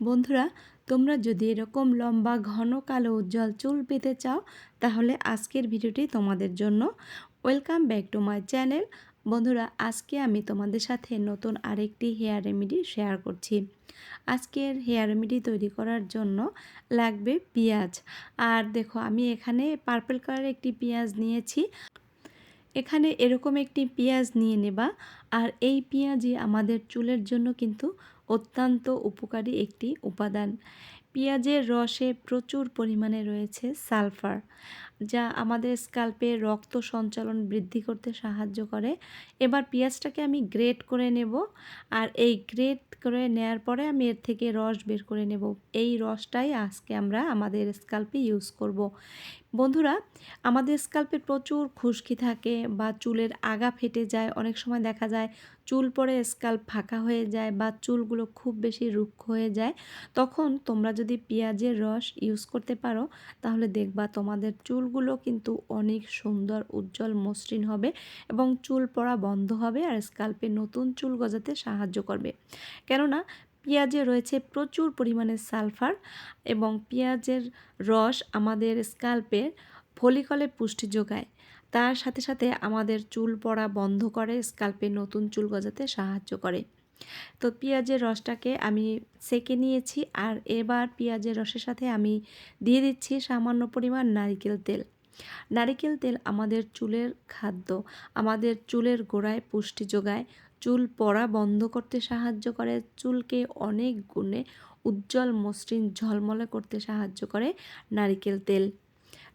বন্ধুরা, তোমরা যদি এরকম লম্বা ঘন কালো উজ্জ্বল চুল পেতে চাও তাহলে আজকের ভিডিওটি তোমাদের জন্য। Welcome back to my channel. বন্ধুরা, আজকে আমি তোমাদের সাথে নতুন আরেকটি হেয়ার রেমেডি শেয়ার করছি। আজকের হেয়ার রেমেডি তৈরি করার জন্য লাগবে পেঁয়াজ। আর দেখো, আমি এখানে পার্পল কালারের একটি পেঁয়াজ নিয়েছি। এখানে এরকম একটি পেঁয়াজ নিয়ে নেবা। আর এই পেঁয়াজই আমাদের চুলের জন্য কিন্তু অত্যন্ত উপকারী একটি উপাদান। পেঁয়াজের রসে প্রচুর পরিমাণে রয়েছে সালফার, যা আমাদের স্ক্যাল্পে রক্ত সঞ্চালন বৃদ্ধি করতে সাহায্য করে। এবার পেঁয়াজটাকে আমি গ্রেট করে নেব। আর এই গ্রেট করে নেয়ার পরে আমি এর থেকে রস বের করে নেব। এই রসটাই আজকে আমরা আমাদের স্ক্যাল্পে ইউজ করব। বন্ধুরা, আমাদের স্ক্যাল্পে প্রচুর খুশকি থাকে বা চুলের আগা ফেটে যায়। অনেক সময় দেখা যায় চুল পড়ে স্ক্যাল্প ফাঁকা হয়ে যায় বা চুলগুলো খুব বেশি রুক্ষ হয়ে যায়। তখন তোমরা যদি পেঁয়াজের রস ইউজ করতে পারো তাহলে দেখবা তোমাদের চুলগুলো কিন্তু অনেক সুন্দর, উজ্জ্বল, মসৃণ হবে এবং চুল পড়া বন্ধ হবে আর স্ক্যাল্পে নতুন চুল গজাতে সাহায্য করবে। কেননা পেঁয়াজে রয়েছে প্রচুর পরিমাণে সালফার এবং পেঁয়াজের রস আমাদের স্ক্যাল্পের ফলিকলে পুষ্টি যোগায়। তার সাথে সাথে আমাদের চুল পড়া বন্ধ করে, স্ক্যাল্পে নতুন চুল গজাতে সাহায্য করে। তো পেঁয়াজের রসটাকে আমি সেঁকে নিয়েছি। আর এবার পেঁয়াজের রসের সাথে আমি দিয়ে দিচ্ছি সামান্য পরিমাণ নারিকেল তেল। নারিকেল তেল আমাদের চুলের খাদ্য, আমাদের চুলের গোড়ায় পুষ্টি যোগায়, চুল পড়া বন্ধ করতে সাহায্য করে, চুলকে অনেক গুণে উজ্জ্বল, মসৃণ, ঝলমলে করতে সাহায্য করে নারিকেল তেল।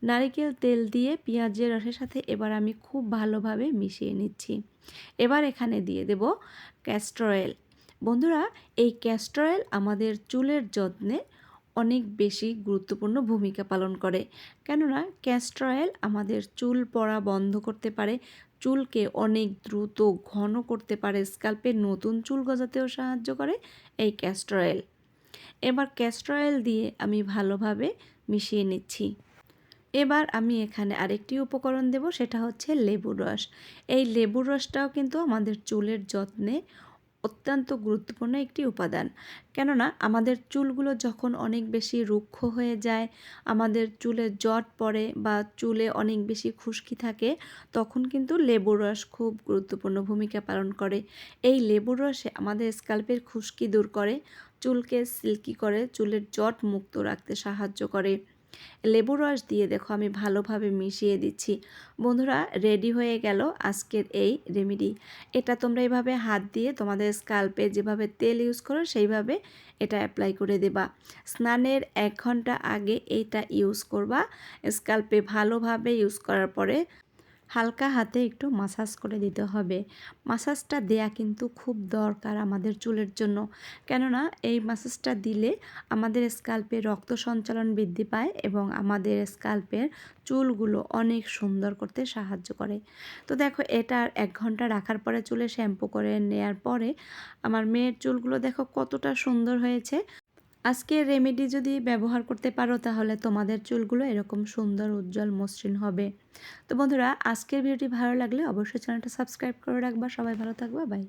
নারিকেল তেল দিয়ে পেঁয়াজের রসের সাথে এবার আমি খুব ভালোভাবে মিশিয়ে নিচ্ছি। এবার এখানে দিয়ে দেব ক্যাস্টর অয়েল। বন্ধুরা, এই ক্যাস্টর অয়েল আমাদের চুলের যত্নে অনেক বেশি গুরুত্বপূর্ণ ভূমিকা পালন করে। কেননা ক্যাস্টর অয়েল আমাদের চুল পড়া বন্ধ করতে পারে, চুলকে অনেক দ্রুত ঘন করতে পারে, স্ক্যাল্পে নতুন চুল গজাতেও সাহায্য করে এই ক্যাস্টর অয়েল। এবার ক্যাস্টর অয়েল দিয়ে আমি ভালোভাবে মিশিয়ে নিচ্ছি। এবার আমি এখানে আরেকটি উপকরণ দেব, সেটা হচ্ছে লেবুর রস। এই লেবুর রসটাও কিন্তু আমাদের চুলের যত্নে অত্যন্ত গুরুত্বপূর্ণ একটি উপাদান। কেননা আমাদের চুলগুলো যখন অনেক বেশি রুক্ষ হয়ে যায়, আমাদের চুলে জট পড়ে বা চুলে অনেক বেশি খুশকি থাকে, তখন কিন্তু লেবুর রস খুব গুরুত্বপূর্ণ ভূমিকা পালন করে। এই লেবুর রসে আমাদের স্ক্যাল্পের খুশকি দূর করে, চুলকে সিল্কি করে, চুলের জট মুক্ত রাখতে সাহায্য করে। লেবুর রস দিয়ে দেখো আমি ভালোভাবে মিশিয়ে দিচ্ছি। বন্ধুরা, রেডি হয়ে গেল আজকের এই রেমেডি। এটা তোমরা এইভাবে হাত দিয়ে তোমাদের স্ক্যাল্পে যেভাবে তেল ইউজ করো সেইভাবে এটা অ্যাপ্লাই করে দেবা। স্নানের 1 ঘন্টা আগে এইটা ইউজ করবা। স্ক্যাল্পে ভালোভাবে ইউজ করার পরে হালকা হাতে একটু মাসাজ করে দিতে হবে। মাসাজটা দেয়া কিন্তু খুব দরকার আমাদের চুলের জন্য। কেননা এই মাসাজটা দিলে আমাদের স্ক্যাল্পে রক্ত সঞ্চালন বৃদ্ধি পায় এবং আমাদের স্ক্যাল্পের চুলগুলো অনেক সুন্দর করতে সাহায্য করে। তো দেখো, এটা আর 1 ঘন্টা রাখার পরে চুলে শ্যাম্পু করে নেয়ার পরে আমার মেয়ের চুলগুলো দেখো কতটা সুন্দর হয়েছে। আজকের রেমেডি যদি ব্যবহার করতে পারো তাহলে তোমাদের চুলগুলো এরকম সুন্দর, উজ্জ্বল, মসৃণ হবে। তো বন্ধুরা, আজকের ভিডিওটি ভালো লাগলে অবশ্যই চ্যানেলটা সাবস্ক্রাইব করে রাখবা। সবাই ভালো থাকবা। বাই।